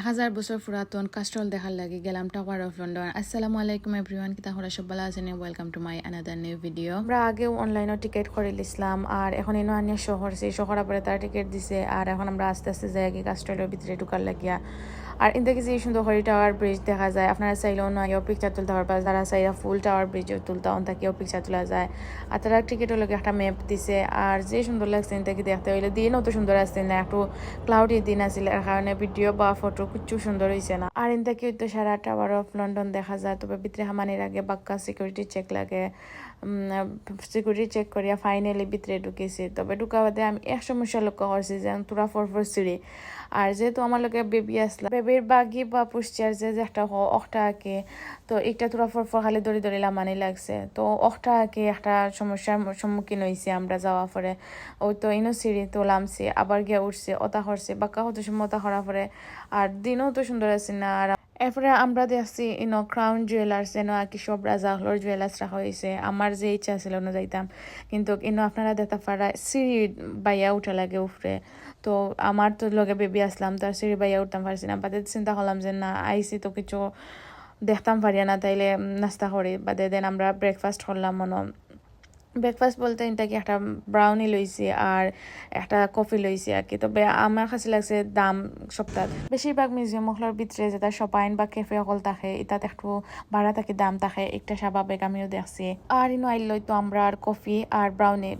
1000 বছর পুরাতন কাস্টল দেখার লাগি গেলাম টাওয়ার অফ লন্ডন। আসসালামু আলাইকুম এভরিওয়ান, কিতা হরা সব ভালো আছেন? Welcome to my another new video. আমরা আগেও অনলাইনে টিকিট করে লিসলাম আর এখন এনো আনিয়া শহর সেই শহর পরে তার টিকিট দিছে আর এখন আমরা আস্তে আস্তে যাই কি কাস্টলের ভিতরে ঢুকার লাগিয়া। আর ইনতে কিছু সুন্দর করে টাওয়ার ব্রিজ দেখা যায়, আপনারা চাইলেও না পিকচার তুলতে পারবা, যারা চাইলে ফুল টাওয়ার ব্রিজও তুলতে তাকেও পিকচার তোলা যায়। আর তারা টিকিটের লোক একটা ম্যাপ দিছে আর যে সুন্দর লাগছে ইনতাকে দেখতে হইলে দিনও তো সুন্দর আসছে না, একটু ক্লাউডি দিন আছিল এর কারণে ভিডিও বা ফটো কিচ্ছু সুন্দর হয়েছে না। আর ইনতাকে তো সারা টাওয়ার অফ লন্ডন দেখা যায়, তবে ভিতরে হামানির আগে বাক্কা সিকিউরিটি চেক লাগে। সিকিউরিটি চেক করিয়া ফাইনালি ভিতরে ঢুকেছি। তবে ঢুকা বাদে আমি এক সমস্যা লক্ষ্য করছি যে তোরা ফরফর সিঁড়ি, আর যেহেতু আমার লোকে বেবি আসলা, বেবির বাগি বা পুষ্টিয়ার যে একটা অখটা আঁকে, তো একটা তোরা ফরফর খালি দড়ি দড়ি লামানি লাগছে। তো অখটা আঁকে একটা সমস্যার সম্মুখীন হয়েছি আমরা যাওয়া পরে। ওই তো ইনো সিঁড়ি তো লামছি, আবার গিয়ে উঠছে ওতা করছে বাক্কা হতো সময় ওতা করা পরে। আর দিনও তো সুন্দর আছে না। আর এরপরে আমরা দেখছি ক্রাউন জুয়েলার্স যেন আর কি সব রাজা হলোর জুয়েলার্স রাখা হয়েছে। আমার যে ইচ্ছা ছিল না যাইতাম, কিন্তু আপনারা দেখতে পারা সিঁড়ি বাইয়া উঠা লাগে উপরে। তো আমার তো লগে বেবি আসলাম, তো আর সিঁড়ি বাইয়া উঠতাম পারছি না। বাদে চিন্তা করলাম যে না আইসি তো কিছু দেখতাম পারিয়া না, তাইলে নাস্তা করি। বাদে দেন আমরা ব্রেকফাস্ট করলাম ব্রেকফাস্ট বলতে এটাকে একটা ব্রাউনি লইছি আর একটা কফি লইছি আর কি। তবে আমার কাছে লাগছে দাম সপ্তাহ বেশিরভাগ মিউজিয়াম হলের ভিতরে যেটা শপাইন বা ক্যাফে হল থাকে এটাতে একটু ভাড়া থাকে, দাম থাকে, একটা স্বাভাবিক আমিও দেখছি। আর ইনো আইল লইতো আমরা আর কফি আর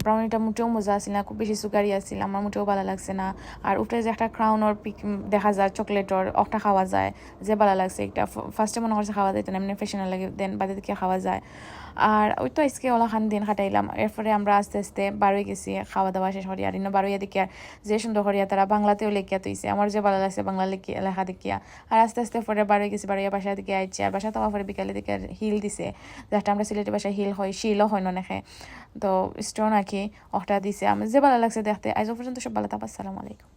ব্রাউনিটা মোটেও মজা আসছিল না, খুব বেশি সুগারি আসছিল, আমার মোটেও ভালো লাগছে না। আর উপরে যে একটা ক্রাউনের পিক দেখা যায় চকলেটর একটা খাওয়া যায়, যে ভালো লাগছে একটা। ফার্স্টে মনে করছে খাওয়া যায় তো এমনি ফ্যাশনের লাগে, দেন বাদে দিকে খাওয়া যায়। আর ওই তো আজকে ওলাখান দিন কাটাইলাম। এরপরে আমরা আস্তে আস্তে বারোই গেছি, খাওয়া দাওয়া শেষ করিয়া। আর বারোইয়া দেখিয়া যে সুন্দর করিয়া তারা বাংলাতেও লেখিয়া তুইছে, আমার যে ভালো লাগছে বাংলা লেখা দেখিয়া। আর আস্তে আস্তে পরে বারোই গেছি, বারোইয়া বাসা দিকে আইছে। আর বাসা তোমার পরে বিকালে দিকে হিল দিছে, যেটা আমরা সিলেটি বাসায় হিল হয়, শিলও হয় না নেখে, তো স্টোন আঁকি ওটা দিছে। আমার যে ভালো লাগছে দেখতে। আজ পর্যন্ত সব ভালো থাকবে। আসসালামু আলাইকুম।